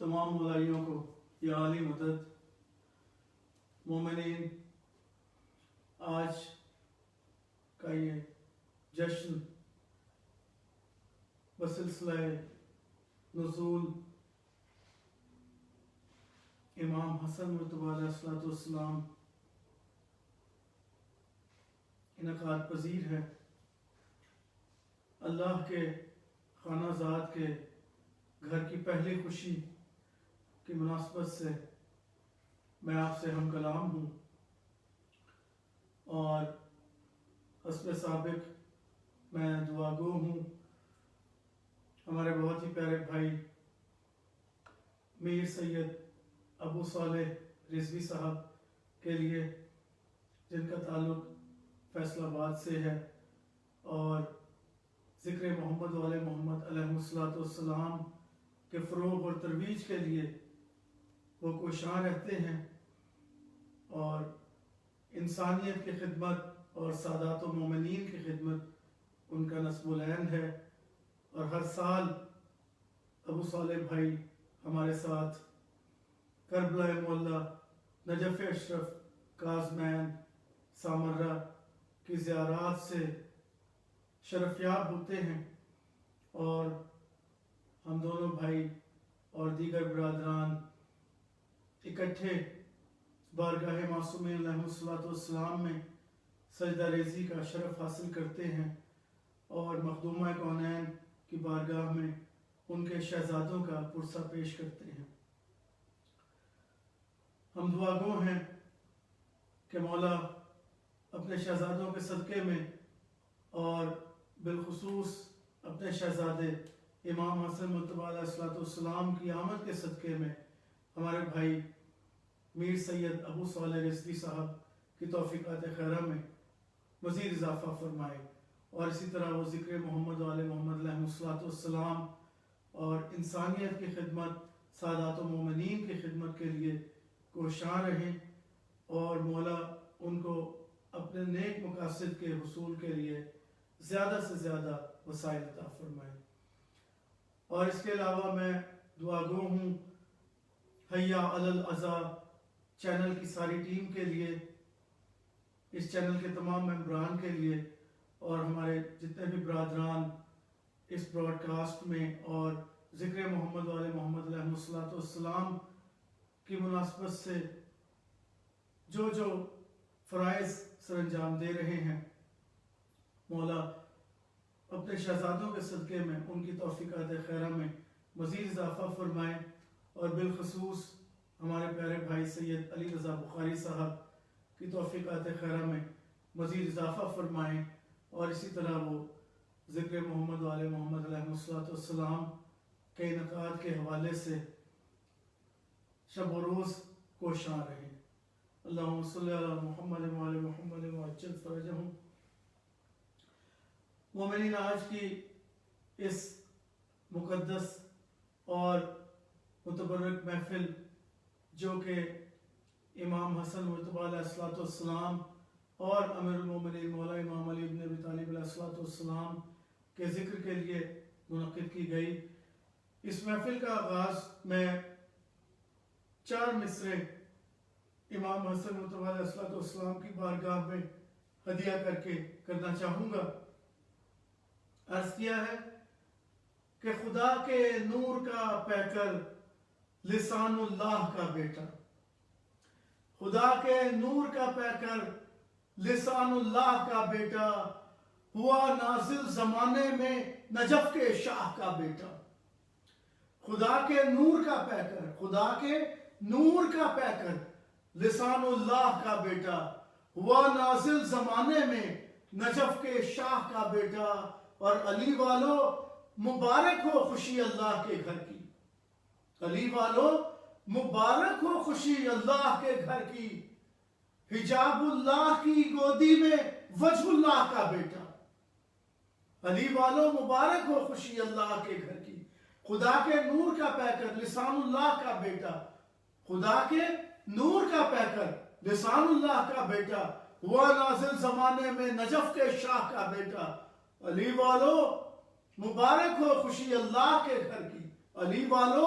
تمام مولائیوں کو یا عالی مدد مومنین، آج کا یہ جشن بسلسلہ نزول امام حسن مرتضیٰ علیہ السلام انعقاد پذیر ہے۔ اللہ کے خانہ زاد کے گھر کی پہلی خوشی کی مناسبت سے میں آپ سے ہم کلام ہوں، اور حسب سابق میں دعا گو ہوں ہمارے بہت ہی پیارے بھائی میر سید ابو صالح رضوی صاحب کے لیے، جن کا تعلق فیصل آباد سے ہے اور ذکر محمد والے محمد علیہ السلام کے فروغ اور ترویج کے لیے وہ کوشاں رہتے ہیں، اور انسانیت کی خدمت اور سادات و مومنین کی خدمت ان کا نصب العین ہے۔ اور ہر سال ابو صالح بھائی ہمارے ساتھ کربلا معلیٰ، نجف اشرف، کاظمین، سامرہ کی زیارات سے شرفیاب ہوتے ہیں، اور ہم دونوں بھائی اور دیگر برادران اکٹھے بارگاہ معصومین علیہ السلام میں سجدہ ریزی کا شرف حاصل کرتے ہیں، اور مخدومہ کونین کی بارگاہ میں ان کے شہزادوں کا پرسہ پیش کرتے ہیں۔ ہم دعا گو ہیں کہ مولا اپنے شہزادوں کے صدقے میں، اور بالخصوص اپنے شہزادے امام حسن مرتضیٰ علیہ السلام کی آمد کے صدقے میں ہمارے بھائی میر سید ابو صالح رضوی صاحب کی توفیقات خیرہ میں مزید اضافہ فرمائے، اور اسی طرح وہ ذکر محمد والے محمد علیہ السلام اور انسانیت کی خدمت، سادات و مومنین کی خدمت کے لیے کوشاں رہیں، اور مولا ان کو اپنے نیک مقاصد کے حصول کے لیے زیادہ سے زیادہ وسائل عطا فرمائے۔ اور اس کے علاوہ میں دعا گو ہوں حیا علی العزا چینل کی ساری ٹیم کے لیے، اس چینل کے تمام ممبران کے لیے، اور ہمارے جتنے بھی برادران اس براڈ کاسٹ میں اور ذکر محمد والے محمد علیہ السلام کی مناسبت سے جو فرائض سر انجام دے رہے ہیں، مولا اپنے شہزادوں کے صدقے میں ان کی توفیقات خیرہ میں مزید اضافہ فرمائیں، اور بالخصوص ہمارے پیارے بھائی سید علی رضا بخاری صاحب کی توفیقات خیرہ میں مزید اضافہ فرمائیں، اور اسی طرح وہ ذکر محمد والے محمد علیہ السلام کے انعقاد کے حوالے سے شب و روز کوشاں رہیں۔ اللہم صلی علی محمد وعلی محمد وعجل فرجہم۔ مومنین، آج کی اس مقدس اور متبرک محفل جو کہ امام حسن مرتضیٰ علیہ السلام اور امیر المومنین مولا امام علی بن ابی طالب علیہ السلام کے ذکر کے لیے منعقد کی گئی، اس محفل کا آغاز میں 4 مصرے امام حسن مرتضیٰ علیہ السلام کی بارگاہ میں ہدیہ کر کے کرنا چاہوں گا۔ عرض کیا ہے کہ خدا کے نور کا پیکر لسان اللہ کا بیٹا، خدا کے نور کا پیکر لسان اللہ کا بیٹا، ہوا نازل زمانے میں نجف کے شاہ کا بیٹا۔ خدا کے نور کا پیکر، خدا کے نور کا پیکر لسان اللہ کا بیٹا، ہوا نازل زمانے میں نجف کے شاہ کا بیٹا۔ اور علی والو مبارک ہو خوشی اللہ کے گھر کی، علی والو مبارک ہو خوشی اللہ کے گھر کی، حجاب اللہ کی گودی میں وجہ اللہ کا بیٹا۔ علی والو مبارک ہو خوشی اللہ کے گھر کی، خدا کے نور کا پیکر لسان اللہ کا بیٹا، خدا کے نور کا پیکر لسان اللہ کا بیٹا، ہوا نازل زمانے میں نجف کے شاہ کا بیٹا۔ علی والو مبارک ہو خوشی اللہ کے گھر کی، علی والو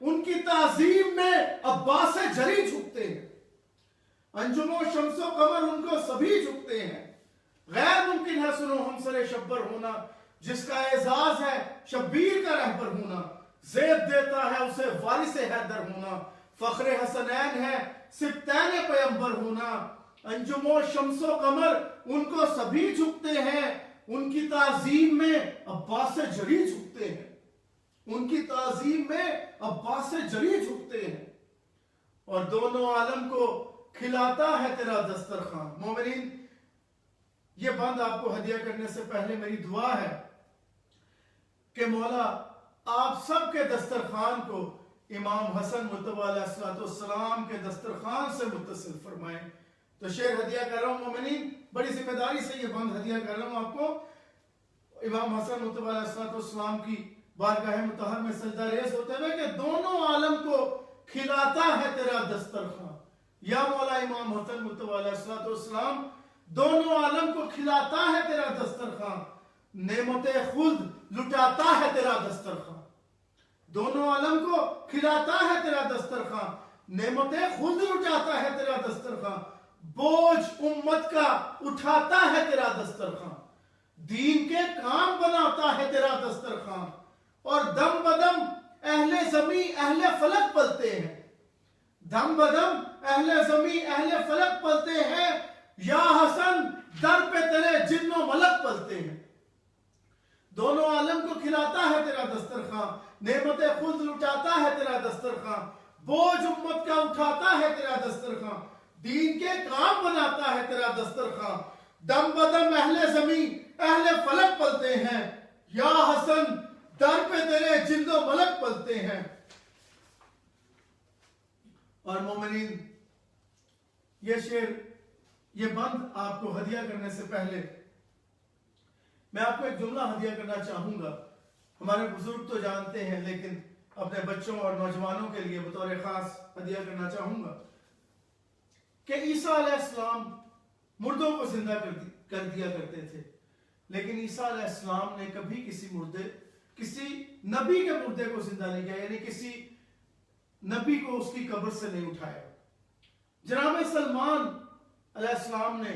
ان کی تعظیم میں عباس جری جھکتے ہیں، انجم و شمس و قمر ان کو سبھی جھکتے ہیں، غیر ممکن ہے سنو ہمسر شبر ہونا، جس کا اعزاز ہے شبیر کا رہبر ہونا، زیب دیتا ہے اسے وارث حیدر ہونا، فخر حسنین ہے سبتین پیمبر ہونا، انجم و شمس و قمر ان کو سبھی جھکتے ہیں، ان کی تعظیم میں عباس جری جھکتے ہیں، ان کی تعظیم میں عباس جری جھکتے ہیں، اور دونوں عالم کو کھلاتا ہے تیرا دسترخوان۔ مومنین، یہ بند آپ کو ہدیہ کرنے سے پہلے میری دعا ہے کہ مولا آپ سب کے دسترخوان کو امام حسن مجتبی علیہ السلام کے دسترخوان سے متصل فرمائیں۔ تو شعر ہدیہ کر رہا ہوں مومنین، بڑی ذمہ داری سے یہ بند ہدیہ کر رہا ہوں آپ کو، امام حسن مجتبی علیہ السلام کی بارگاہ مطہر میں سجدہ ریز ہوتے ہوئے کہ دونوں عالم کو کھلاتا ہے تیرا دسترخوان۔ یا مولا امام حسن مجتبی علیہ السلام، دونوں عالم کو کھلاتا ہے تیرا دسترخوان، نعمت خلد لٹاتا ہے تیرا دسترخوان، دونوں عالم کو کھلاتا ہے تیرا دسترخوان، نعمت خلد لٹاتا ہے تیرا دسترخوان، بوجھ امت کا اٹھاتا ہے تیرا دسترخوان، دین کے کام بناتا ہے تیرا دسترخوان، اور دم بدم اہل زمین اہل فلک پلتے ہیں، دم بدم اہل زمین اہل فلک پلتے ہیں، یا حسن در پہ تیرے جن و ملک پلتے ہیں۔ دونوں عالم کو کھلاتا ہے تیرا دسترخوان، نعمت خلد لٹاتا ہے تیرا دسترخوان، بوجھ امت کا اٹھاتا ہے تیرا دسترخوان، دین کے کام بناتا ہے تیرا دسترخوان، دم بدم اہل زمین اہل فلک پلتے ہیں، یا حسن در پہ تیرے جن و ملک پلتے ہیں۔ اور مومنین، یہ شعر، یہ بند آپ کو ہدیہ کرنے سے پہلے میں آپ کو ایک جملہ ہدیہ کرنا چاہوں گا۔ ہمارے بزرگ تو جانتے ہیں، لیکن اپنے بچوں اور نوجوانوں کے لیے بطور خاص ہدیہ کرنا چاہوں گا کہ عیسیٰ علیہ السلام مردوں کو زندہ کر دیا کرتے تھے، لیکن عیسیٰ علیہ السلام نے کبھی کسی نبی کے مردے کو زندہ نہیں کیا، یعنی کسی نبی کو اس کی قبر سے نہیں اٹھایا۔ جناب سلمان علیہ السلام نے،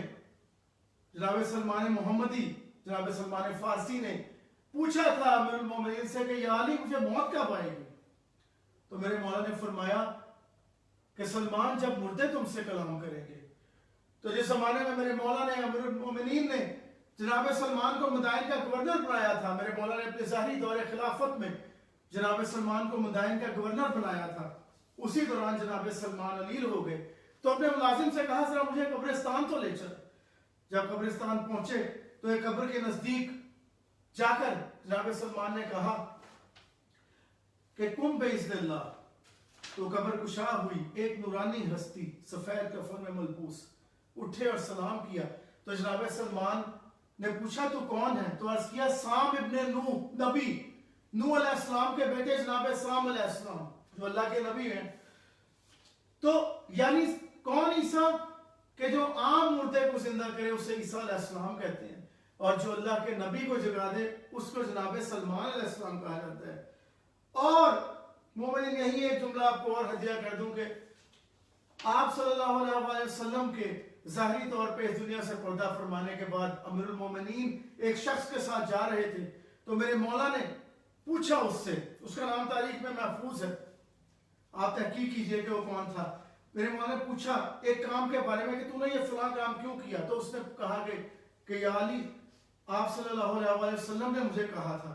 جناب سلمان محمدی، جناب سلمان فارسی نے پوچھا تھا امیر المومنین سے کہ یا علی مجھے موت کب آئے گی؟ تو میرے مولا نے فرمایا کہ سلمان جب مردے تم سے کلام کریں گے۔ تو جس زمانے میں میرے مولا نے، امیر المومنین نے جناب سلمان کو مدائن کا گورنر بنایا تھا، میرے مولا نے اپنے ظاہری دور خلافت میں جناب سلمان کو مدائن کا گورنر بنایا تھا، اسی دوران جناب سلمان علیل ہو گئے۔ تو اپنے ملازم سے کہا ذرا مجھے قبرستان تو لے چل۔ جب قبرستان پہنچے تو ایک قبر کے نزدیک جا کر جناب سلمان نے کہا کہ کم باذن اللہ، تو قبر کشا ہوئی، ایک نورانی ہستی سفید کفن میں ملبوس اٹھے اور سلام کیا۔ تو جناب سلمان نے پوچھا تو کون ہے؟ تو عرض کیا سام ابن نوح، نبی نوح علیہ السلام کے بیٹے جناب سام علیہ السلام جو اللہ کے نبی ہیں۔ تو یعنی کون عیسیٰ کہ جو عام مردے کو زندہ کرے اسے عیسیٰ علیہ السلام کہتے ہیں، اور جو اللہ کے نبی کو جگا دے اس کو جناب سلمان علیہ السلام کہا جاتا ہے۔ اور مومنین، یہی ایک جملہ آپ کو اور ہدیہ کر دوں کہ آپ صلی اللہ علیہ وسلم کے ظاہری طور پہ اس دنیا سے پردہ فرمانے کے بعد امیر المومنین ایک شخص کے ساتھ جا رہے تھے، تو میرے مولا نے پوچھا اس سے، اس کا نام تاریخ میں محفوظ ہے، آپ تحقیق کیجئے کہ وہ کون تھا۔ میرے مولا نے پوچھا ایک کام کے بارے میں کہ تو نے یہ فلاں کام کیوں کیا؟ تو اس نے کہا کہ یا علی آپ صلی اللہ علیہ وسلم نے مجھے کہا تھا۔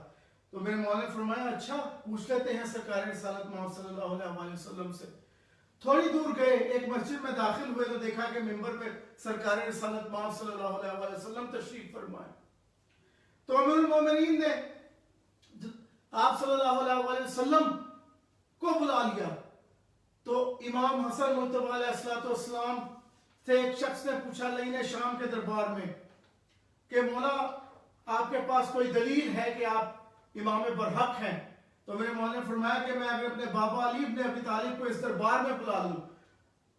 تو میرے مولا نے فرمایا اچھا پوچھ لیتے ہیں سرکار رسالت محمد صلی اللہ علیہ وسلم سے۔ تھوڑی دور گئے، ایک مسجد میں داخل ہوئے تو دیکھا کہ منبر پہ سرکار رسالت محمد صلی اللہ علیہ وسلم تشریف فرمائے۔ تو امیر المومنین نے آپ صلی اللہ علیہ وسلم کو بلا لیا۔ تو امام حسن مجتبی علیہ السلام سے ایک شخص نے پوچھا لعین شام کے دربار میں کہ مولا آپ کے پاس کوئی دلیل ہے کہ آپ امام برحق ہیں؟ تو میرے مولا نے فرمایا کہ میں اگر اپنے بابا علی ابن ابی طالب کو اس دربار میں بلا لوں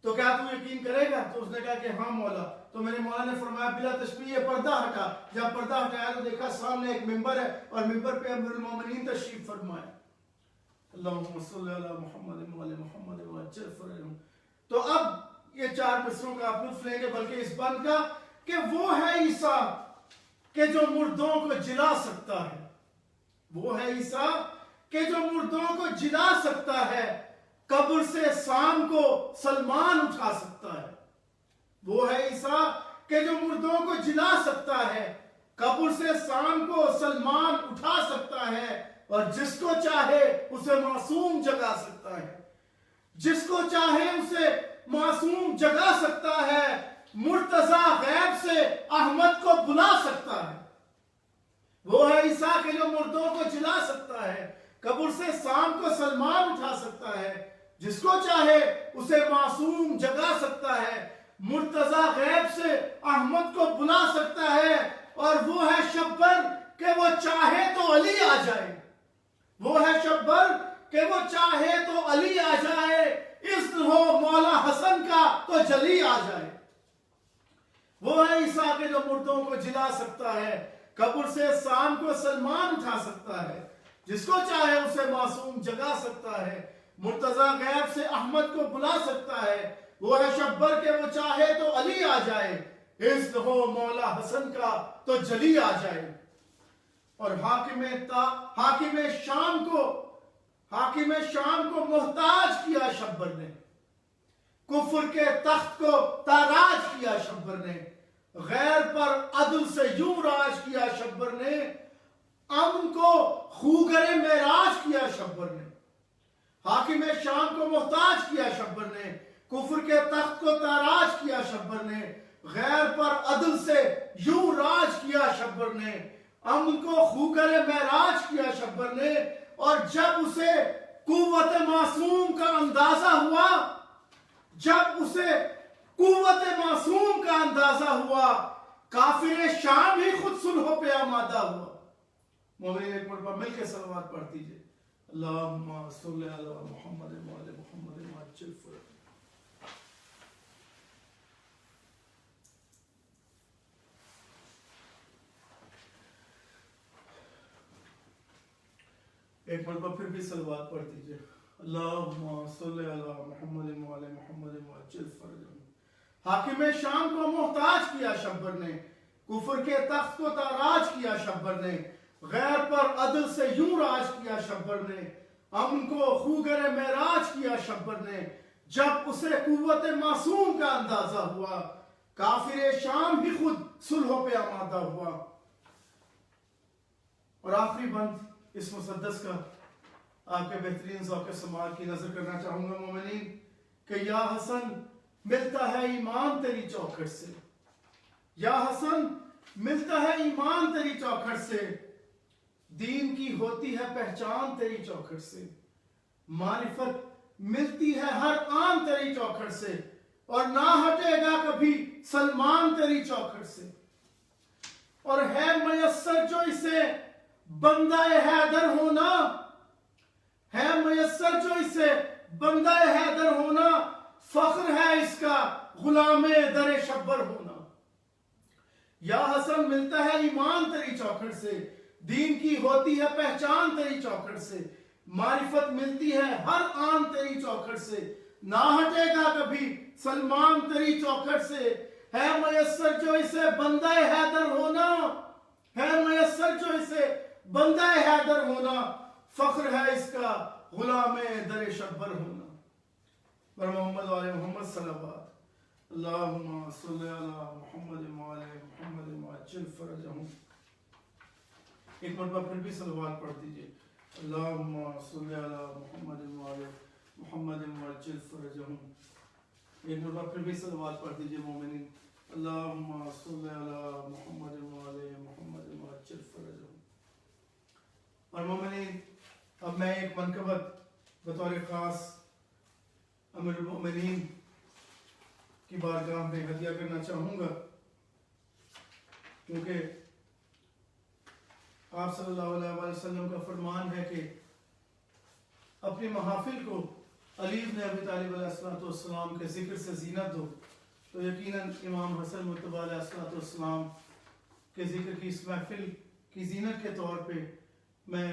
تو کیا تو یقین کرے گا؟ تو اس نے کہا کہ ہاں مولا۔ تو میرے مولا نے فرمایا بلا تشبیہ پردہ ہٹا۔ جب پردہ ہٹایا تو دیکھا سامنے ایک ممبر ہے اور ممبر پہ امیر المومنین تشریف فرمائے۔ اللہم صلی علی محمد وعلی محمد وعجل فرجہم. تو اب یہ 4 مصروں کا آپ لطف لیں گے، بلکہ اس بند کا کہ وہ ہے عیسیٰ کہ جو مردوں کو جلا سکتا ہے. وہ ہے عیسیٰ کہ جو مردوں کو جلا سکتا ہے، قبر سے سام کو سلمان اٹھا سکتا ہے. وہ ہے عیسیٰ کہ جو مردوں کو جلا سکتا ہے، قبر سے سام کو سلمان اٹھا سکتا ہے، اور جس کو چاہے اسے معصوم جگا سکتا ہے. جس کو چاہے اسے معصوم جگا سکتا ہے. مرتضی غیب سے احمد کو بلا سکتا ہے. وہ ہے عیسیٰ کہ جو مردوں کو جلا سکتا ہے، قبر سے سام کو سلمان اٹھا سکتا ہے، جس کو چاہے اسے معصوم جگا سکتا ہے. مرتضی غیب سے احمد کو بلا سکتا ہے. اور وہ ہے شبر کہ وہ چاہے تو علی آ جائے. وہ ہے شبر کہ وہ چاہے تو علی آ جائے. اذن ہو مولا حسن کا تو جلی آ جائے. وہ ہے عیسیٰ کہ جو مردوں کو جلا سکتا ہے، قبر سے سام کو سلمان اٹھا سکتا ہے، جس کو چاہے اسے معصوم جگا سکتا ہے. مرتضی غیب سے احمد کو بلا سکتا ہے. وہ ہے شبر کہ وہ چاہے تو علی آ جائے. اذن ہو مولا حسن کا تو جلی آ جائے. اور حاکم شام کو محتاج کیا شبر نے. کفر کے تخت کو تاراج کیا شبر نے. غیر پر عدل سے یوں راج کیا شبر نے. امن کو خوگر معراج کیا شبر نے. حاکم شام کو محتاج کیا شبر نے. کفر کے تخت کو تاراج کیا شبر نے. غیر پر عدل سے یوں راج کیا شبر نے. امن کو خوگر معراج کیا شبر نے. اور جب اسے قوت معصوم کا اندازہ ہوا کافر شام ہی خود صلح پہ آمادہ ہوا. مومنین ایک مرتبہ مل کے صلوات پڑھ دیجئے. اللہم صلی علی محمد وعلی محمد وعجل فرجہم. ایک مرتبہ پھر بھی صلوات پڑھ دیجئے. اللہم صلی علی محمد وعلی محمد وعجل فرجہم. حاکم شام کو محتاج کیا شبر نے. کفر کے تخت کو تاراج کیا شبر نے. غیر پر عدل سے یوں راج کیا شبر نے. امن کو خوگر معراج کیا شبر نے. جب اسے قوت معصوم کا اندازہ ہوا کافر شام بھی خود صلح پہ آمادہ ہوا. اور آخری بند اس مسدس کا آپ کے بہترین ذوق سماع کی نظر کرنا چاہوں گا مومنین کہ یا حسن ملتا ہے ایمان تیری چوکھٹ سے. یا حسن ملتا ہے ایمان تیری چوکھٹ سے. دین کی ہوتی ہے پہچان تیری چوکھٹ سے. معرفت ملتی ہے ہر آن تیری چوکھٹ سے. اور نہ ہٹے گا کبھی سلمان تیری چوکھٹ سے. اور ہے میسر جو اسے بندہ حیدر ہونا. ہے میسر جو اسے بندہ حیدر ہونا. فخر ہے اس کا غلام در شبر ہونا. یا حسن ملتا ہے ایمان تیری چوکھٹ سے. دین کی ہوتی ہے پہچان تیری چوکھٹ سے. معرفت ملتی ہے ہر آن تیری چوکھٹ سے. نہ ہٹے گا کبھی سلمان تیری چوکھٹ سے. ہے میسر جو اسے بندہ حیدر ہونا. ہے میسر جو اسے بندہ حیدر ہونا. فخر ہے اس کا غلام در شبر ہونا. بر محمد و آل محمد صلوات. اللہم صلی علی محمد و آل محمد وعجل فرجہم. ایک مرتبہ پھر بھی صلوات پڑھ دیجئے. اللہم صلی علی محمد و آل محمد وعجل فرجہم. ایک مرتبہ پھر بھی صلوات پڑھ دیجئے مومنین. اللہم صلی علی محمد و آل محمد وعجل فرجہم. اور مومنین اب میں ایک منقبت بطور خاص امیر المؤمنین کی بارگاہ میں ہدیہ کرنا چاہوں گا، کیونکہ آپ صلی اللہ علیہ وسلم کا فرمان ہے کہ اپنی محافل کو علی بن ابی طالب علیہ السلام کے ذکر سے زینت دو. تو یقیناً امام حسن مجتبی علیہ السلام کے ذکر کی اس محفل کی زینت کے طور پہ میں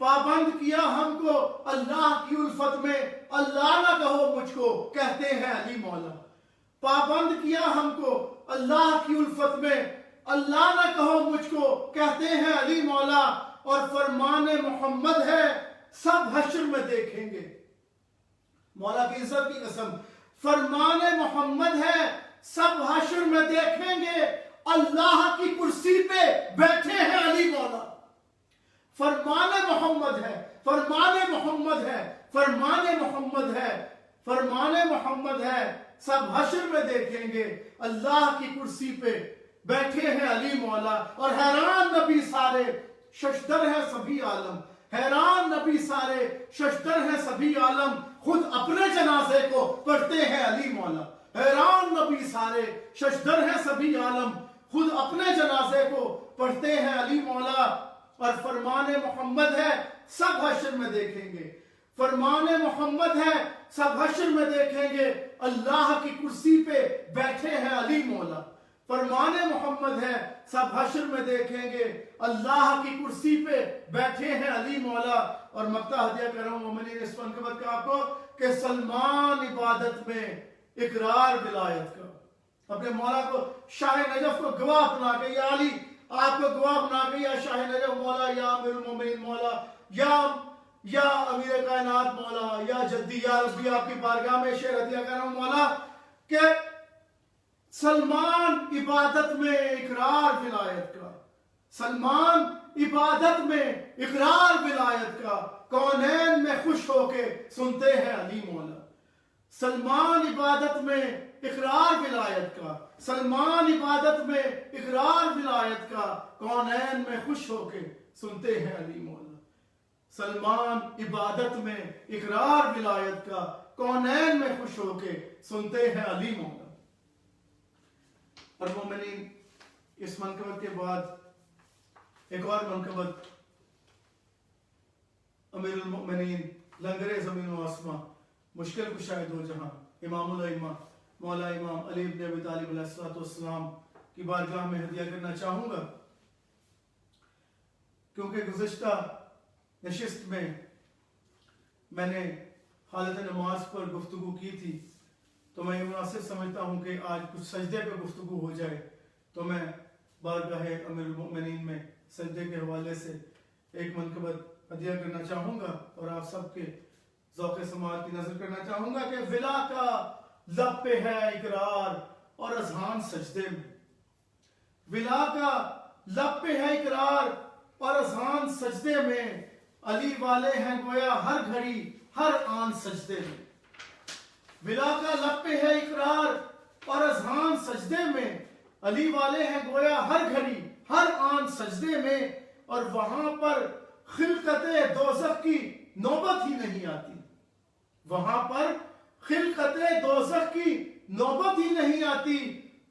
پابند کیا ہم کو اللہ کی الفت میں، اللہ نہ کہو مجھ کو، کہتے ہیں علی مولا۔ پابند کیا ہم کو اللہ کی الفت میں، اللہ نہ کہو مجھ کو، کہتے ہیں علی مولا۔ اور فرمان محمد ہے سب حشر میں دیکھیں گے، مولا کی عزت کی قسم، فرمان محمد ہے سب حشر میں دیکھیں گے، اللہ کی کرسی پہ بیٹھے ہیں علی مولا۔ فرمان محمد ہے، فرمان محمد ہے، فرمان محمد ہے، فرمان محمد ہے، سب حشر میں دیکھیں گے، اللہ کی کرسی پہ بیٹھے ہیں علی مولا۔ اور حیران نبی سارے ششدر ہے سبھی عالم، حیران نبی سارے ششدر ہے سبھی عالم، خود اپنے جنازے کو پڑھتے ہیں علی مولا۔ حیران نبی سارے ششدر ہے سبھی عالم، خود اپنے جنازے کو پڑھتے ہیں علی مولا۔ اور فرمان محمد ہے سب حشر میں دیکھیں گے، فرمان محمد ہے سب حشر میں دیکھیں گے، اللہ کی کرسی پہ بیٹھے ہیں علی مولا۔ فرمان محمد ہے سب حشر میں دیکھیں گے، اللہ کی کرسی پہ بیٹھے ہیں علی مولا۔ اور مقطع ہدیہ کر رہا ہوں مومنین اس منقبت کا آپ کو کہ سلمان عبادت میں اقرار ولایت کا، اپنے مولا کو شاہ نجف کو گواہ بنا کے، یا علی آپ کو گواہ بنا کے، یا شاہ نجف مولا، یا امیر المومنین مولا، یا امیر کائنات مولا، یا جدی یا ربی، آپ کی بارگاہ میں شعر ہدیہ کر رہا ہوں مولا کہ سلمان عبادت میں اقرار ولایت کا، سلمان عبادت میں اقرار ولایت کا، کونین میں خوش ہو کے سنتے ہیں علی مولا۔ سلمان عبادت میں اقرار ولایت کا، سلمان عبادت میں اقرار ولایت کا، کونین میں خوش ہو کے سنتے ہیں علی مولا۔ سلمان عبادت میں اقرار ولایت کا، کونین میں خوش ہو کے سنتے ہیں علی مولا۔ اور مومنین اس منقبت کے بعد ایک اور منقبت، امیر المؤمنین لنگر زمین و آسمان، مشکل کشائے دو جہاں، امام الائمہ مولا امام علی بن ابی طالب علیہ السلام کی بارگاہ میں ہدیہ کرنا چاہوں گا، کیونکہ گزشتہ نشست میں نے حالت نماز پر گفتگو کی تھی، تو میں یہ مناسب سمجھتا ہوں کہ آج کچھ سجدے پہ گفتگو ہو جائے، تو میں بارگاہ امیر المؤمنین میں سجدے کے حوالے سے ایک منقبت ہدیہ کرنا چاہوں گا، اور آپ سب کے ذوق سماعت کی نظر کرنا چاہوں گا کہ ولا کا لب پہ ہے اقرار اور اذہان سجدے میں، ولا کا لب پہ ہے اقرار اور اذہان سجدے میں، علی والے ہیں گویا ہر گھڑی ہر آن سجدے میں۔ ولا کا لب پہ ہے اقرار اور اذہان سجدے میں، علی والے ہیں گویا ہر گھڑی ہر آن سجدے میں، اور وہاں پر خلقت دوزخ کی نوبت ہی نہیں آتی، وہاں پر خلقت دوزخ کی نوبت ہی نہیں آتی،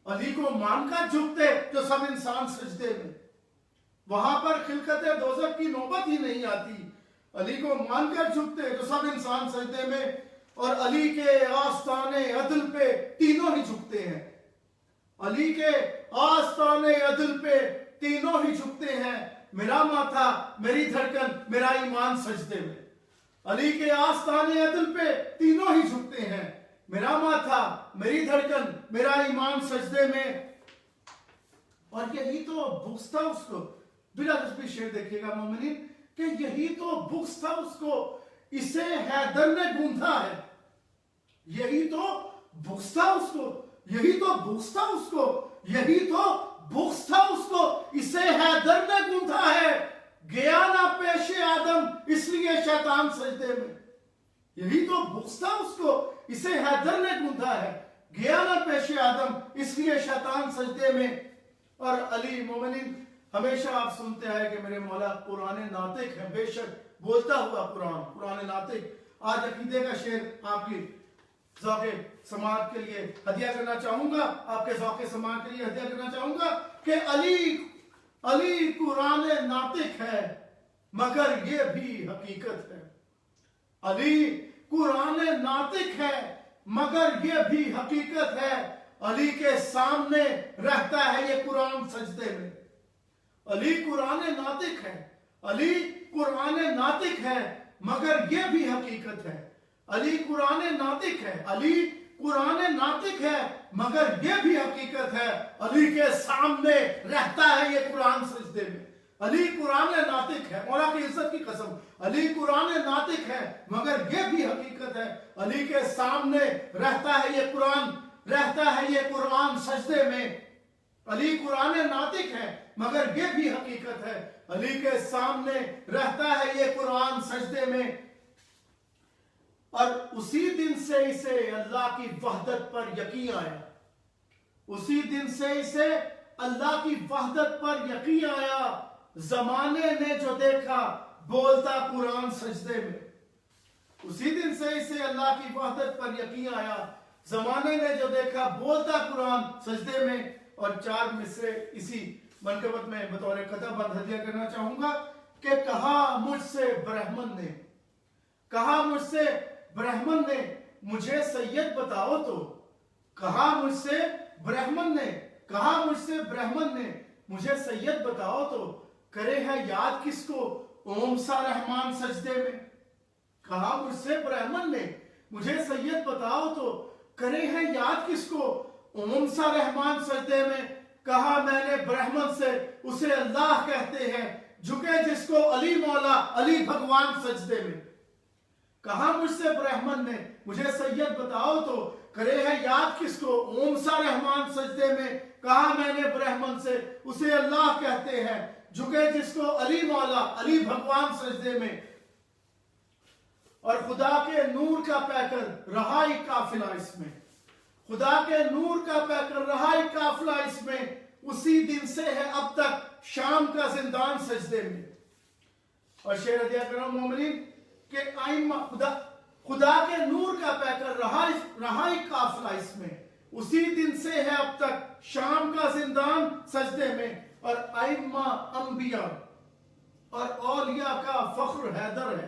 علی کو مان کر جھکتے جو سب انسان سجدے میں، وہاں پر خلقت دوزخ کی نوبت ہی نہیں آتی، علی کو مان کر جھکتے جو سب انسان سجدے میں، اور علی کے آستان عدل پہ تینوں ہی جھکتے ہیں، علی کے آستان عدل پہ تینوں ہی جھکتے ہیں، میرا ماتھا میری دھڑکن میرا ایمان سجدے میں، علی کے آستان عدل پہ تینوں ہی جھکتے ہیں، میرا ماتھا میری دھڑکن میرا ایمان سجدے میں۔ اور یہی تو بغض تھا اس کو، بلا تشبیہ شعر دیکھیے گا مومنین، کہ یہی تو بغض تھا اس کو، اسے حیدر نے گونتھا ہے، یہی تو بغض تھا اس کو، یہی تو بغض تھا اس کو، یہی تو بغض تھا اس کو، اسے حیدر نے گونتھا ہے، گیا نہ پیش آدم اس لیے شیطان سجدے میں، یہی تو بغض تھا اس کو، اسے حیدر نے گونتھا ہے، گیا نہ پیش آدم اس لیے شیطان سجدے میں۔ اور علی مومنین ہمیشہ آپ سنتے ہیں کہ میرے مولا قرآن ناطق ہے، بے شک بولتا ہوا قرآن ناطق۔ آج عقیدے کا شعر آپ کی ذوق سماعت کے لیے ہدیہ کرنا چاہوں گا، آپ کے ذوق سماعت کے لیے ہدیہ کرنا چاہوں گا کہ علی قرآن ناطق ہے مگر یہ بھی حقیقت ہے، علی قرآن ناطق ہے مگر یہ بھی حقیقت ہے، علی کے سامنے رہتا ہے یہ قرآن سجدے میں، علی قرآن ناطق ہے، علی قرآن ناطق ہے مگر یہ بھی حقیقت ہے. علی قرآن ناطق ہے, علی قرآن ناطق ہے مگر یہ بھی حقیقت ہے. علی کے سامنے رہتا ہے یہ قرآن سجدے میں. علی قرآن ناطق ہے, مولا کی عزت کی قسم, علی قرآن ناطق ہے مگر یہ بھی حقیقت ہے. علی کے سامنے رہتا ہے یہ قرآن, رہتا ہے یہ قرآن سجدے میں. علی قرآن ناطق ہے مگر یہ بھی حقیقت ہے. علی کے سامنے رہتا ہے یہ قرآن سجدے میں. اور اسی دن سے اسے اللہ کی وحدت پر یقین آیا, اسی دن سے اسے اللہ کی وحدت پر یقین آیا. زمانے نے جو دیکھا بولتا قرآن سجدے میں. اسی دن سے اسے اللہ کی وحدت پر یقین آیا, زمانے نے جو دیکھا بولتا قرآن سجدے میں. اور 4 مصرے اسی منقبت میں بطور قطع بند ہدیہ کرنا چاہوں گا کہ کہا مجھ سے برہمن نے, کہا مجھ سے برہمن نے مجھے سید بتاؤ تو. کہا مجھ سے برہمن نے, کہا مجھ سے برہمن نے مجھے سید بتاؤ تو. کرے ہے یاد کس کو اوم سا رحمان سجدے میں. کہا مجھ سے برہمن نے مجھے سید بتاؤ تو. کرے ہے یاد کس کو اوم سا رحمان سجدے میں. کہا میں نے برہمن سے اسے اللہ کہتے ہیں, جھکے جس کو علی مولا علی بھگوان سجدے میں. کہا مجھ سے برہمن نے مجھے سید بتاؤ تو. کرے ہے یاد کس کو اوم سا رحمان سجدے میں. کہا میں نے برہمن سے اسے اللہ کہتے ہیں, جھکے جس کو علی مولا علی بھگوان سجدے میں. اور خدا کے نور کا پیکر رہا ہی قافلہ اس میں, خدا کے نور کا پیکر رہا ہی قافلہ اس میں. اسی دن سے ہے اب تک شام کا زندان سجدے میں. اور شعر ہدیہ کرم مومنین کہ آئمہ خدا کے نور کا پیکر رہا ہی قافلہ اس میں. اسی دن سے ہے اب تک شام کا زندان سجدے میں. اور ائمہ انبیاء اور اولیاء کا فخر حیدر ہے.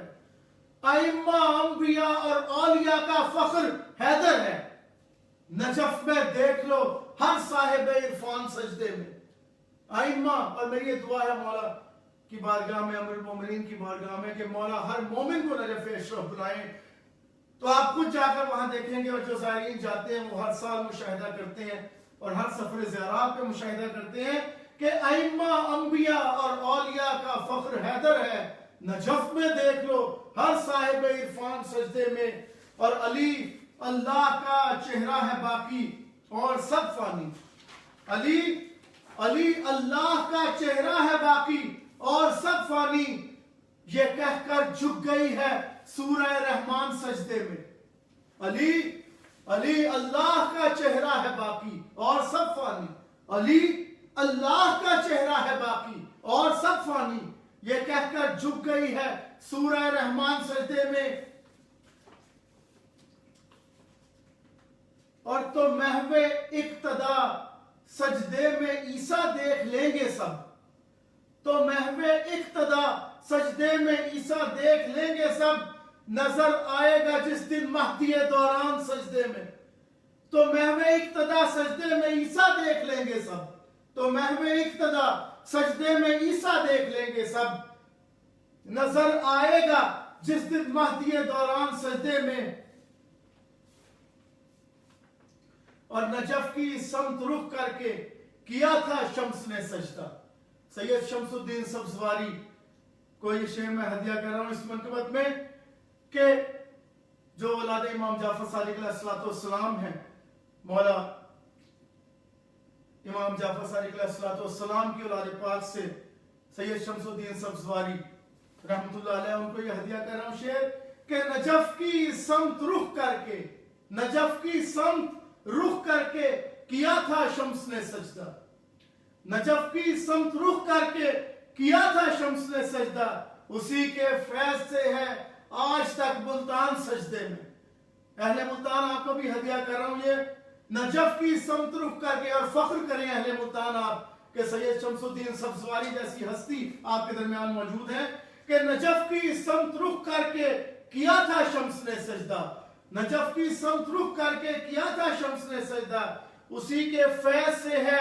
ائمہ انبیاء اور اولیاء کا فخر حیدر ہے. نجف میں دیکھ لو ہر صاحب عرفان سجدے میں. ائمہ, اور میری یہ دعا ہے مولا کی بارگاہ میں, امیر المومنین کی بارگاہ میں, کہ مولا ہر مومن کو نجف اشرف بلائیں. تو آپ خود جا کر وہاں دیکھیں گے, اور جو زائرین جاتے ہیں وہ ہر سال مشاہدہ کرتے ہیں اور ہر سفر زیارات پہ مشاہدہ کرتے ہیں کہ ائمہ انبیاء اور اولیاء کا فخر حیدر ہے. نجف میں دیکھ لو ہر صاحب عرفان سجدے میں. اور علی اللہ کا چہرہ ہے باقی اور سب فانی. علی اللہ کا چہرہ ہے باقی اور سب فانی. یہ کہہ کر جھک گئی ہے سورہ رحمان سجدے میں. علی اللہ کا چہرہ ہے باقی اور سب فانی. علی اللہ کا چہرہ ہے باقی اور سب فانی. یہ کہہ کر جھک گئی ہے سورہ رحمان سجدے میں. اور تو محو اقتدا سجدے میں عیسیٰ دیکھ لیں گے سب. تو محو اقتدا سجدے میں عیسیٰ دیکھ لیں گے سب. نظر آئے گا جس دن مہدی دوران سجدے میں. تو محو اقتدا سجدے میں عیسیٰ دیکھ لیں گے سب. تو محو اقتدا سجدے میں عیسیٰ دیکھ لیں گے سب. نظر آئے گا جس دن مہدی دوران سجدے میں. اور نجف کی سمت رخ کر کے کیا تھا شمس نے سجدہ. سید شمس الدین سبزواری کو یہ شعر میں ہدیہ کر رہا ہوں اس منقبت میں کہ جو اولاد امام جعفر صادق علیہ السلام ہیں, مولا امام جعفر صادق علیہ السلام کی اولاد پاک سے سید شمس الدین سبزواری رحمت اللہ علیہ ان کو یہ ہدیہ کر رہا ہوں شعر کہ نجف کی سمت رخ کر کے, نجف کی سمت رخ کر کے کیا تھا شمس نے سجدہ. نجف کی سمت رخ کر کے کیا تھا شمس نے سجدہ. اسی کے فیض سے ہے آج تک ملتان سجدے میں. اہل ملتان آپ کو بھی ہدیہ کر رہا ہوں یہ نجف کی سمت رخ کر کے, اور فخر کریں اہل ملتان آپ کہ سید شمس الدین سبزواری جیسی ہستی آپ کے درمیان موجود ہے کہ نجف کی سمت رخ کر کے کیا تھا شمس نے سجدہ. نجف کی سمت رخ کر کے کیا تھا شمس نے سجدہ. اسی کے فیض سے ہے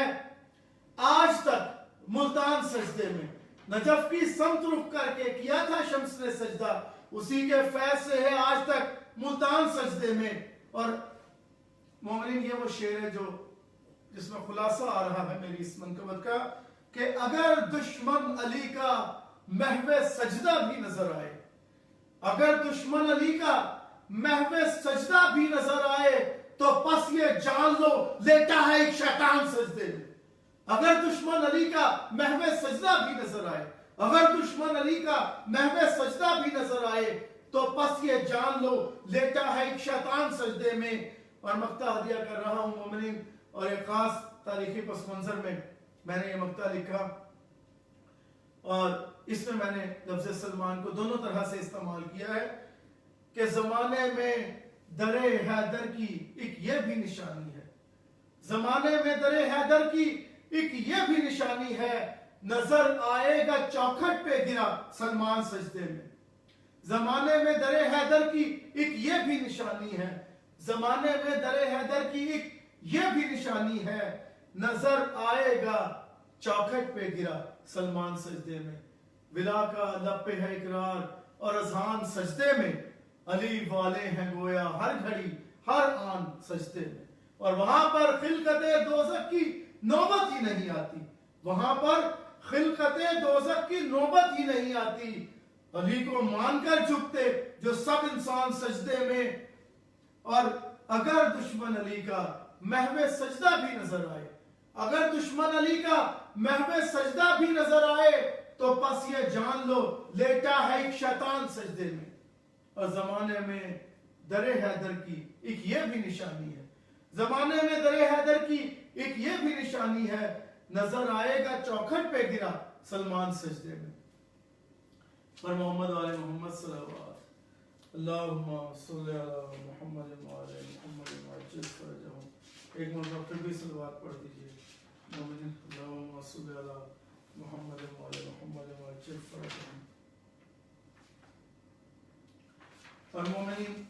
آج تک ملتان سجدے میں. نجف کی سمت رخ کر کے کیا تھا شمس نے سجدہ، اسی کے فیض سے ہے آج تک ملتان سجدے میں۔ اور مومنین یہ وہ شعر ہے جو جس میں خلاصہ آ رہا ہے میری اس منقبت کا کہ اگر دشمن علی کا محو سجدہ بھی نظر آئے، اگر دشمن علی کا محو سجدہ بھی نظر آئے تو پس یہ جان لو لیٹا ہے ایک شیطان سجدے میں۔ اگر دشمن علی کا محو سجدہ بھی نظر آئے، اگر دشمن علی کا محو سجدہ بھی نظر آئے تو پس یہ جان لو لیٹا ہے ایک شیطان سجدے میں۔ اور مقطع ہدیہ کر رہا ہوں مومنین، اور ایک خاص تاریخی پس منظر میں نے یہ مقطع لکھا، اور اس میں میں نے لفظ سلمان کو دونوں طرح سے استعمال کیا ہے کہ زمانے میں در حیدر کی ایک یہ بھی نشانی ہے، زمانے میں در حیدر کی ایک یہ بھی نشانی ہے، نظر آئے گا چوکھٹ پہ گرا سلمان سجدے میں۔ زمانے میں در حیدر کی ایک یہ بھی نشانی ہے، زمانے میں در حیدر کی ایک یہ بھی نشانی ہے، نظر آئے گا چوکھٹ پہ گرا سلمان سجدے میں۔ ولا کا لب پہ ہے اقرار اور اذہان سجدے میں، علی والے ہیں گویا ہر گھڑی ہر آن سجدے میں۔ اور وہاں پر خلقت دوزخ کی نوبت ہی نہیں آتی، وہاں پر خلقت دوزخ کی نوبت ہی نہیں آتی۔ علی کو مان کر جھکتے جو سب انسان سجدے میں۔ اور اگر دشمن علی کا محو سجدہ بھی نظر آئے، اگر دشمن علی کا محو سجدہ بھی نظر آئے تو پس یہ جان لو لیٹا ہے ایک شیطان سجدے میں۔ اور زمانے میں در حیدر کی ایک یہ بھی نشانی ہے، زمانے میں در حیدر کی ایک یہ بھی نشانی ہے، نظر آئے گا چوکھٹ پہ گرا سلمان سجدے میں۔ اور محمد آل محمد صلی اللہ علیہ وسلم، اللہم صلی علی محمد وعلی محمد وعجل فرجہم۔ ایک مرتبہ پھر بھی صلوات پڑھ دیجئے، اللہم صلی علی محمد وعلی محمد وعجل فرجہم۔ اور مومنین،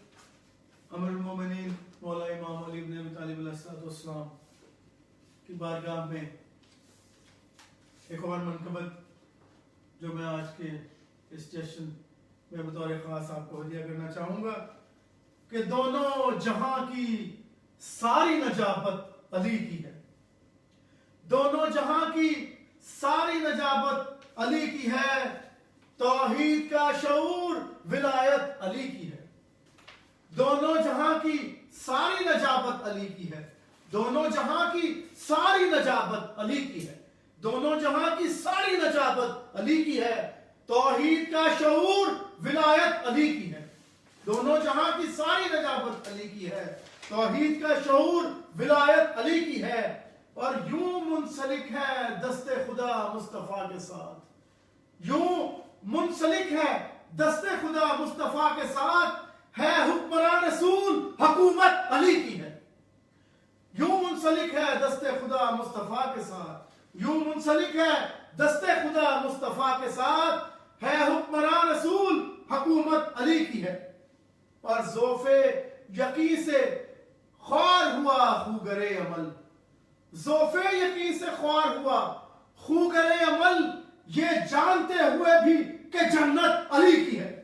امیر المومنین مولا امام علی بن ابی طالب علیہ السلام کی بارگاہ میں ایک اور منقبت جو میں آج کے اس جشن میں بطور خاص آپ کو ہدیہ کرنا چاہوں گا کہ دونوں جہاں کی ساری نجابت علی کی ہے، دونوں جہاں کی ساری نجابت علی کی ہے، توحید کا شعور ولایت علی کی ہے۔ دونوں جہاں کی ساری نجابت علی کی ہے، دونوں جہاں کی ساری نجابت علی کی ہے، دونوں جہاں کی ساری نجابت علی کی ہے، توحید کا شعور ولایت علی کی ہے۔ دونوں جہاں کی ساری نجابت علی کی ہے، توحید کا شعور ولایت علی کی ہے۔ اور یوں منسلک ہے دست خدا مصطفیٰ کے ساتھ، یوں منسلک ہے دست خدا مصطفیٰ کے ساتھ، ہے حکمران رسول حکومت علی کی ہے۔ یوں منسلک ہے دست خدا مصطفیٰ کے ساتھ، یوں منسلک ہے دست خدا مصطفیٰ کے ساتھ، ہے حکمران رسول حکومت علی کی ہے۔ اور ذوف یقین سے خوار ہوا خوگر عمل، ذوف یقین سے خوار ہوا خوگر عمل، یہ جانتے ہوئے بھی کہ جنت علی کی ہے۔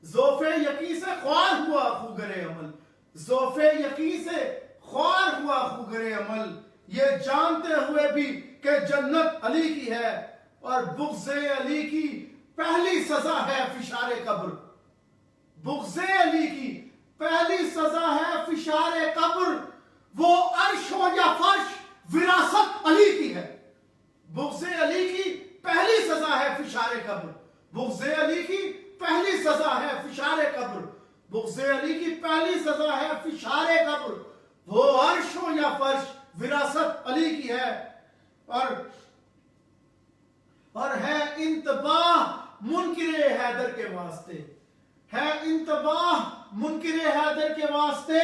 ذوف یقین سے خوار ہوا خوگر عمل، ذوف یقین سے خوار ہوا خوگر عمل، یہ جانتے ہوئے بھی کہ جنت علی کی ہے۔ اور بغض علی کی پہلی سزا ہے فشار قبر، بغض علی کی پہلی سزا ہے فشار قبر، وہ عرش ہو یا فرش وراثت علی کی ہے۔ بغض علی کی پہلی سزا ہے فشار قبر، بغض علی کی پہلی سزا ہے فشار قبر، بغض علی کی پہلی سزا ہے فشار قبر، وہ عرش ہو یا فرش وراثت علی کی ہے۔ اور ہے انتباہ منکر حیدر کے واسطے، ہے انتباہ منکر حیدر کے واسطے،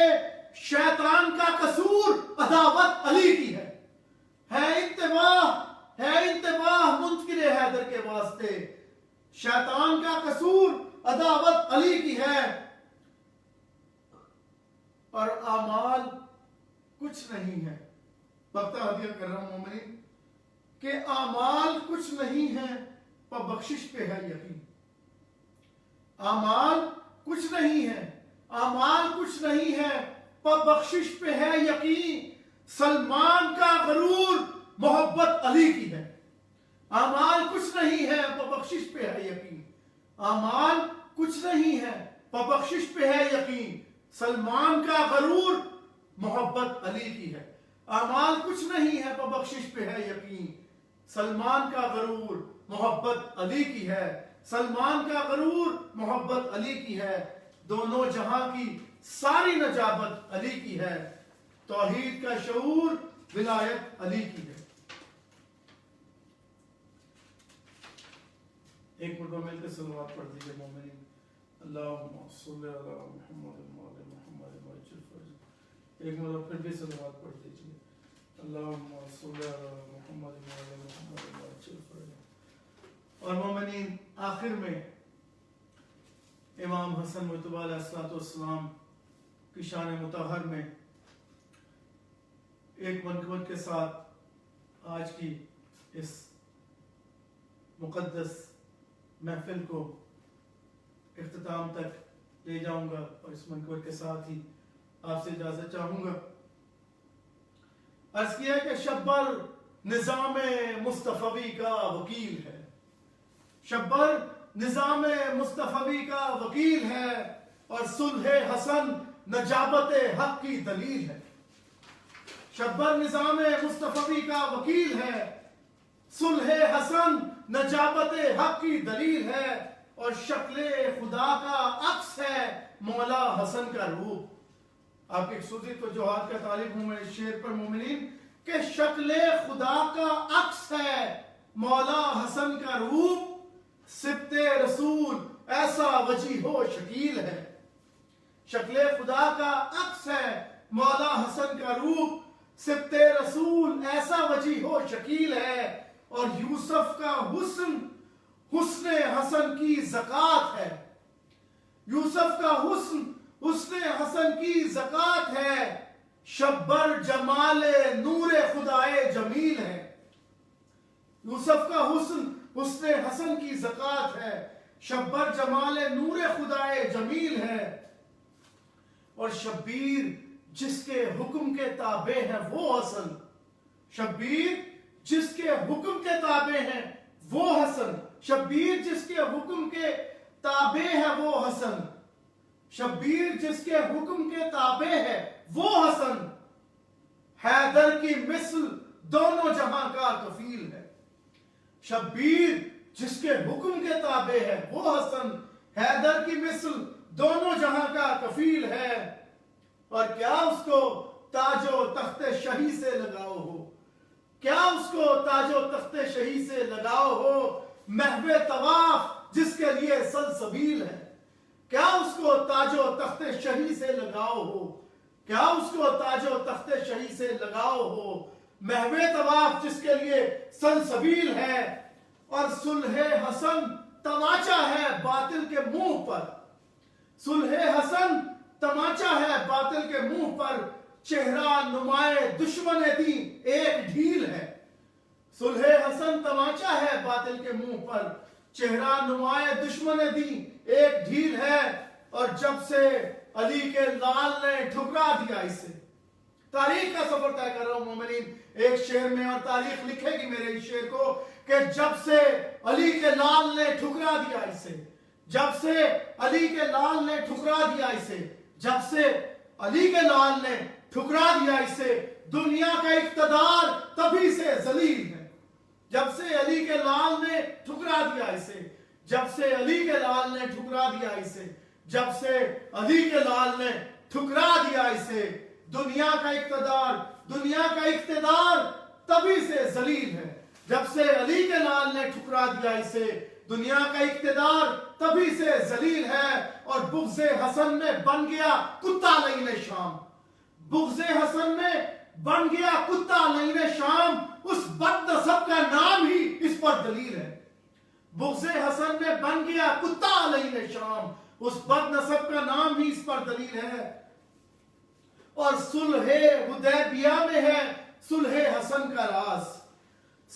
شیطان کا قصور عداوت علی کی ہے۔ ہے انتباہ منکر حیدر کے واسطے، شیطان کا قصور عداوت علی کی ہے۔ اور اعمال کچھ نہیں ہے، مقطع ہدیہ کر رہا ہوں مومنین، کہ اعمال کچھ نہیں ہے پر بخشش پہ ہے یقین. اعمال کچھ نہیں ہے، اعمال کچھ نہیں ہے پر بخشش پہ ہے یقین. سلمان کا غرور محبت علی کی ہے. اعمال کچھ نہیں ہے پر بخشش پہ ہے یقین. اعمال کچھ نہیں ہے پر بخشش پہ ہے یقین. سلمان کا غرور محبت علی کی ہے. اعمال کچھ نہیں ہے پر بخشش پہ ہے یقین. سلمان کا غرور محبت علی کی ہے. سلمان کا غرور محبت علی کی ہے. دونوں جہاں کی ساری نجابت علی کی ہے. توحید کا شعور ولایت علی کی ہے. ایک مرتبہ مل کے صلوات پڑھ دیجئے مومنین. اللہم صلی علی محمد وعلی محمد وعجل فرج. ایک مرتبہ پھر بھی صلوات پڑھ دیجئے. اللہم صلی علی محمد وعلی محمد وعجل فرج. اور مومنین آخر میں امام حسن مجتبی علیہ السلام کی شان مطہر میں ایک منقبت کے ساتھ آج کی اس مقدس محفل کو اختتام تک لے جاؤں گا، اور اس منقبت کے ساتھ ہی آپ سے اجازت چاہوں گا. عرض کیا کہ شبر نظام مصطفی کا وکیل ہے. شبر نظام مصطفی کا وکیل ہے اور صلح حسن نجابت حق کی دلیل ہے. شبر نظام مصطفی کا وکیل ہے، صلح حسن نجابت حق کی دلیل ہے، اور شکل خدا کا عکس ہے مولا حسن کا روح. آپ ایک سوزی تو جوہات کا طالب ہوں میں اس شعر پر مومنین کہ شکل خدا کا عکس ہے مولا حسن کا روح. سبت رسول ایسا وجیح و شکیل ہے. شکل خدا کا عکس ہے مولا حسن کا روح. سبت رسول ایسا وجیح و شکیل ہے، اور یوسف کا حسن حسن حسن کی زکات ہے. یوسف کا حسن حسن حسن کی زکات ہے. شبر جمال نور خدائے جمیل ہے. یوسف کا حسن حسن حسن کی زکات ہے. شبر جمال نور خدائے جمیل ہے. اور شبیر جس کے حکم کے تابع ہے وہ حسن. شبیر جس کے حکم کے تابع ہیں وہ حسن. شبیر جس کے حکم کے تابع ہے وہ حسن. شبیر جس کے حکم کے تابع ہے وہ حسن. حیدر کی مثل دونوں جہاں کا کفیل ہے. شبیر جس کے حکم کے تابع ہے وہ حسن. حیدر کی مثل دونوں جہاں کا کفیل ہے. اور کیا اس کو تاج و تخت شہی سے لگاؤ ہو، کیا اس کو تاج و تخت شہی سے لگاؤ ہو. محو طواف جس کے لیے سلسبیل ہے، کیا اس کو تاج و تخت شہی سے لگاؤ ہو. کیا اس کو تاج و تخت شہی سے لگاؤ ہو. محو طواف جس کے لیے سلسبیل ہے. اور صلح حسن تماچا ہے باطل کے منہ پر. صلح حسن تماچا ہے باطل کے منہ پر. چہرہ نمائے دشمن دین ایک ڈھیل ہے. صلح حسن تماچا ہے باطل کے منہ پر. چہرہ نمائے دشمن دین ایک ڈھیل ہے. اور جب سے علی کے لال نے ٹھکرا دیا اسے. تاریخ کا سفر طے کر رہا ہوں مومنین ایک شعر میں، اور تاریخ لکھے گی میرے اس شعر کو کہ جب سے علی کے لال نے ٹھکرا دیا اسے. جب سے علی کے لال نے ٹھکرا دیا اسے. جب سے علی کے لال نے ٹھکرا دیا اسے. دنیا کا اقتدار تبھی سے ذلیل ہے. جب سے علی کے لال نے ٹھکرا دیا اسے. جب سے علی کے لال نے ٹھکرا دیا اسے. جب سے علی کے لال نے ٹھکرا دیا اسے. دنیا کا اقتدار تبھی سے ذلیل ہے. جب سے علی کے لال نے ٹھکرا دیا اسے. دنیا کا اقتدار تبھی سے ذلیل ہے. اور بغض حسن میں بن گیا کتا لعین شام. بغض حسن میں بن گیا کتا لعین شام. اس بد نسب کا نام ہی اس پر دلیل ہے. بغض حسن میں بن گیا کتا لعین شام. اس بد نسب کا نام ہی اس پر دلیل ہے. اور صلح حدیبیہ میں ہے صلح حسن کا راز.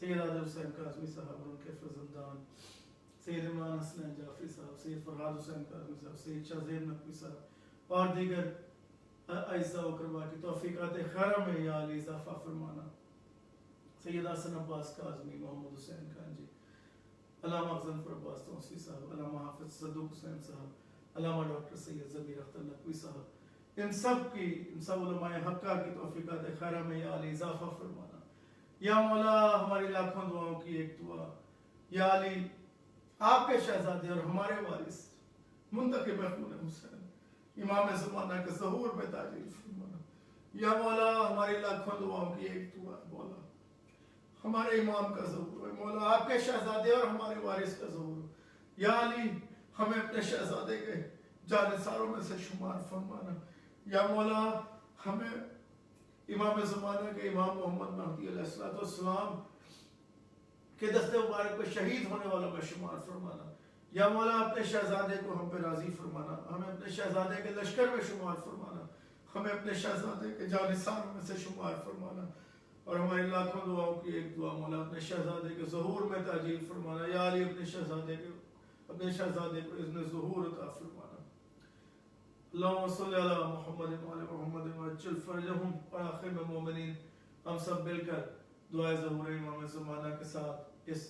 سید عادل حسین کاظمی صاحب اور ان کے فرزندان، سید عمران حسن جعفری صاحب، سید فرحاد حسین کاظمی صاحب، سید شاہ زیب نقوی صاحب اور دیگر اعزاء و اقربا کی توفیقات خیرہ میں یا علی اضافہ فرمانا، سید حسن عباس کاظمی، محمد حسین خانجی، علامہ غضنفر عباس توسی صاحب، علامہ حافظ صدوق حسین صاحب، علامہ ڈاکٹر سید ضمیر اختر نقوی صاحب، ان سب علماء حقہ کی توفیقات خیرہ میں یا علی اضافہ فرمانا۔ یا مولا ہماری لاکھوں دعاؤں کی ایک دعا، یا علی آپ کے شہزادے اور ہمارے وارث منتخب خون حسین امام زمانہ کے ظہور میں تاجیل فرمانا۔ یا مولا ہماری لاکھوں دعاؤں کی ایک دعا، مولا ہمارے امام کا ظہور ہے، مولا آپ کے شہزادے اور ہمارے وارث کا ظہور ہے، یا علی ہمیں اپنے شہزادے کے جانثاروں میں سے شمار فرمانا۔ یا مولا ہمیں امام زمانہ کے امام محمد مہدی علیہ السلام کے دست مبارک پہ شہید ہونے والوں میں شمار فرمانا۔ یا مولا اپنے شہزادے کو ہم پہ راضی فرمانا، ہمیں اپنے شہزادے کے لشکر میں شمار فرمانا، ہمیں اپنے شہزادے کے جانثاروں میں سے شمار فرمانا، اور ہماری لاکھوں دعاؤں کی ایک دعا، مولا اپنے شہزادے کے ظہور میں تاجیل فرمانا۔ یا علی اپنے شہزادے کو اذن ظہور عطا فرمانا۔ اللہم صلی علی محمد وعلی محمد وعجل فرجہم۔ اور آخر میں مومنین ہم سب مل کر دعائے ظہور امام زمانہ کے ساتھ اس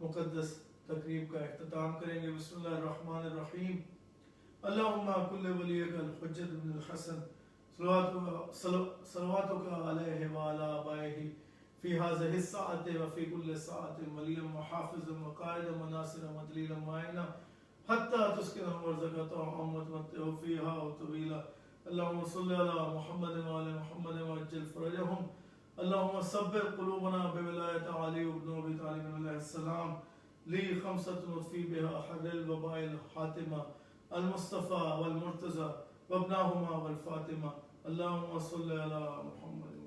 مقدس تقریب کا اختتام کریں گے۔ بسم اللہ الرحمن الرحیم۔ اللہم کل ولیک الحجت بن الحسن صلواتک علیہ وعلی آبائہ فی هذه الساعة وفی کل ساعة ولیا وحافظا وقائدا وناصرا ودلیلا معینا حتی تسکنہم ورزقتہم وتمتعوا فیہا طویلا۔ اللہم صلی علی محمد وعلی محمد وعجل فرجہم۔ اللہم صبر قلوبنا بولایت علی بن ابی طالب علیہ السلام لی خمسۃ نطفی بها حر الوباء الحاتمہ المصطفى والمرتضى وابناہما والفاطمہ۔ اللہم صلی علی محمد